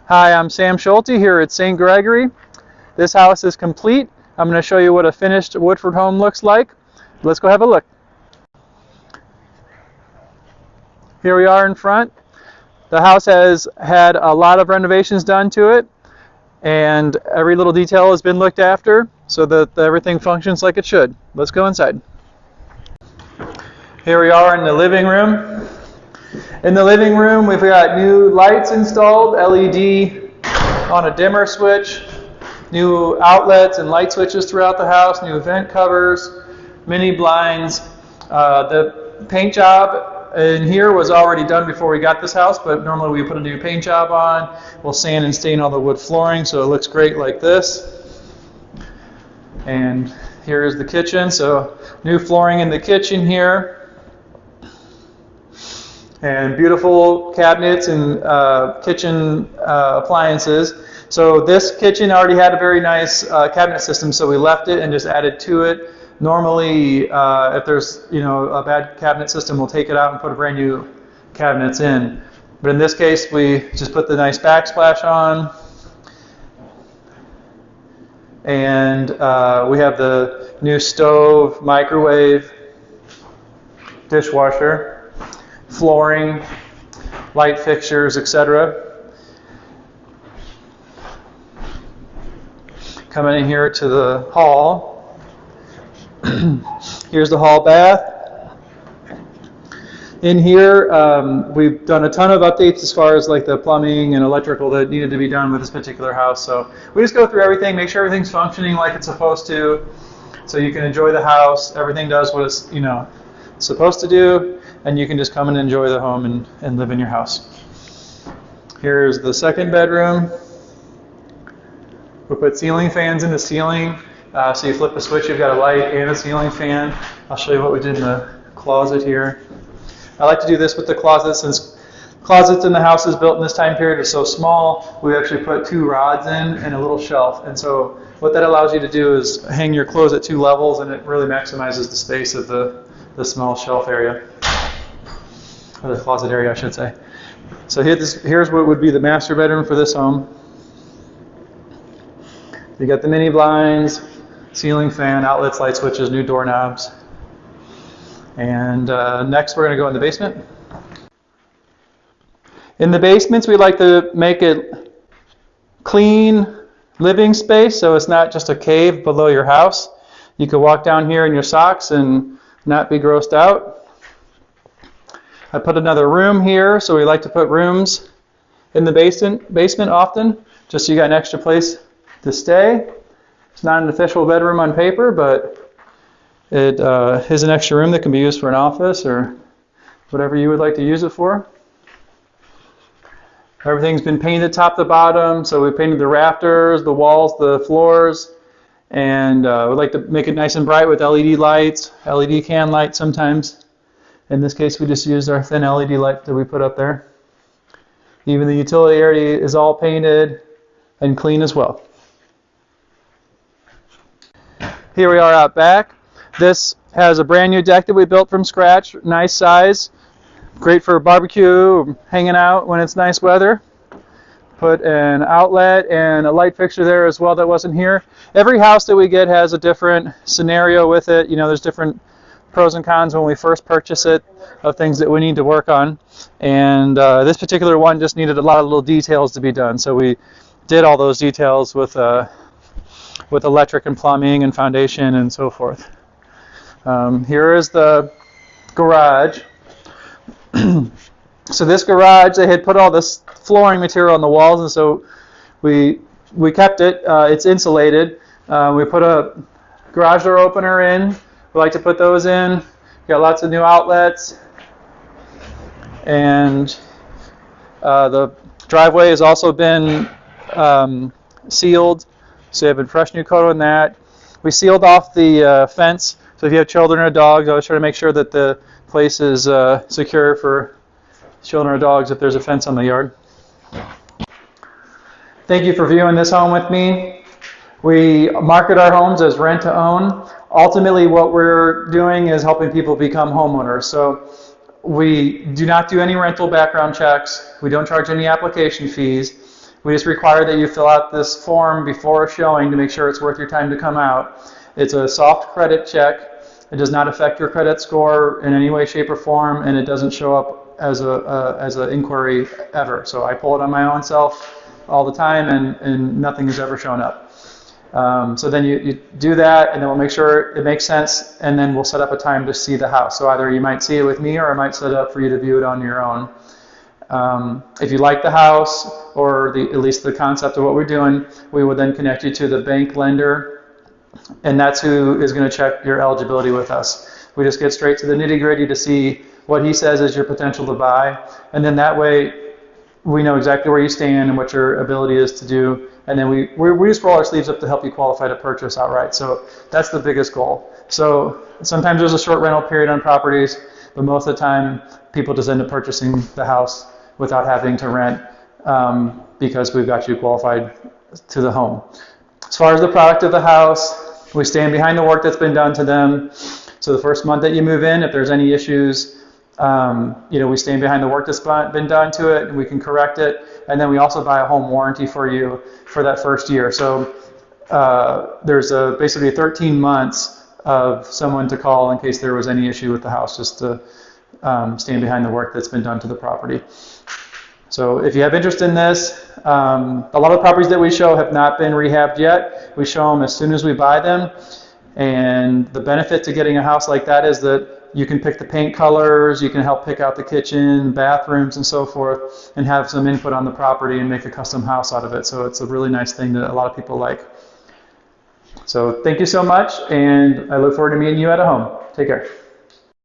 Hi, I'm Sam Schulte here at St. Gregory. This house is complete. I'm going to show you what a finished Woodford home looks like. Let's go have a look. Here we are in front. The house has had a lot of renovations done to it, and every little detail has been looked after so that everything functions like it should. Let's go inside. Here we are in the living room. In the living room, we've got new lights installed, LED on a dimmer switch, new outlets and light switches throughout the house, new vent covers, mini blinds. The paint job in here was already done before we got this house, but normally we put a new paint job on. We'll sand and stain all the wood flooring so it looks great like this. And here's the kitchen, so new flooring in the kitchen here. And beautiful cabinets and kitchen appliances. So this kitchen already had a very nice cabinet system, so we left it and just added to it. Normally, if there's a bad cabinet system, we'll take it out and put a brand new cabinets in. But in this case, we just put the nice backsplash on. And we have the new stove, microwave, dishwasher, flooring, light fixtures, etc. Coming in here to the hall. Here's the hall bath. In here, we've done a ton of updates as far as like the plumbing and electrical that needed to be done with this particular house. So we just go through everything, make sure everything's functioning like it's supposed to, so you can enjoy the house. Everything does what it's supposed to do, and you can just come and enjoy the home and live in your house. Here's the second bedroom. We put ceiling fans in the ceiling. So you flip the switch, you've got a light and a ceiling fan. I'll show you what we did in the closet here. I like to do this with the closet since closets in the house is built in this time period are so small. We actually put 2 rods in and a little shelf. And so what that allows you to do is hang your clothes at 2 levels, and it really maximizes the space of the small shelf area, or the closet area, I should say. So here's what would be the master bedroom for this home. You got the mini blinds, ceiling fan, outlets, light switches, new doorknobs. And next we're going to go in the basement. In the basements, we like to make it clean living space, so it's not just a cave below your house. You could walk down here in your socks and not be grossed out. I put another room here, so we like to put rooms in the basement often, just so you got an extra place to stay. It's not an official bedroom on paper, but it is an extra room that can be used for an office or whatever you would like to use it for. Everything's been painted top to bottom, so we painted the rafters, the walls, the floors, and we like to make it nice and bright with LED lights, LED can lights sometimes. In this case, we just used our thin LED light that we put up there. Even the utility area is all painted and clean as well. Here we are out back. This has a brand new deck that we built from scratch, nice size, great for barbecue, hanging out when it's nice weather. Put an outlet and a light fixture there as well that wasn't here. Every house that we get has a different scenario with it. There's different pros and cons when we first purchase it of things that we need to work on. And this particular one just needed a lot of little details to be done. So we did all those details with electric and plumbing and foundation and so forth. Here is the garage. So this garage, they had put all this flooring material on the walls, and so we kept it. It's insulated. We put a garage door opener in. We like to put those in. Got lots of new outlets. And the driveway has also been sealed. So you have a fresh new coat on that. We sealed off the fence. So if you have children or dogs, I always try to make sure that the place is secure for children or dogs if there's a fence on the yard. Thank you for viewing this home with me. We market our homes as rent to own. Ultimately, what we're doing is helping people become homeowners. So we do not do any rental background checks. We don't charge any application fees. We just require that you fill out this form before showing to make sure it's worth your time to come out. It's a soft credit check. It does not affect your credit score in any way, shape, or form, and it doesn't show up as an inquiry ever. So I pull it on my own self all the time, and nothing has ever shown up. So then you do that, and then we'll make sure it makes sense, and then we'll set up a time to see the house. So either you might see it with me, or I might set it up for you to view it on your own. If you like the house, or at least the concept of what we're doing, we will then connect you to the bank lender, and that's who is going to check your eligibility with us. We just get straight to the nitty-gritty to see what he says is your potential to buy, and then that way we know exactly where you stand and what your ability is to do, and then we just roll our sleeves up to help you qualify to purchase outright. So that's the biggest goal. So sometimes there's a short rental period on properties, but most of the time people just end up purchasing the house without having to rent because we've got you qualified to the home. As far as the product of the house, we stand behind the work that's been done to them. So the first month that you move in, if there's any issues, we stand behind the work that's been done to it, and we can correct it. And then we also buy a home warranty for you for that first year. So there's basically 13 months of someone to call in case there was any issue with the house, just to stand behind the work that's been done to the property. So if you have interest in this, a lot of the properties that we show have not been rehabbed yet. We show them as soon as we buy them. And the benefit to getting a house like that is that you can pick the paint colors, you can help pick out the kitchen, bathrooms, and so forth, and have some input on the property and make a custom house out of it. So it's a really nice thing that a lot of people like. So thank you so much, and I look forward to meeting you at a home. Take care.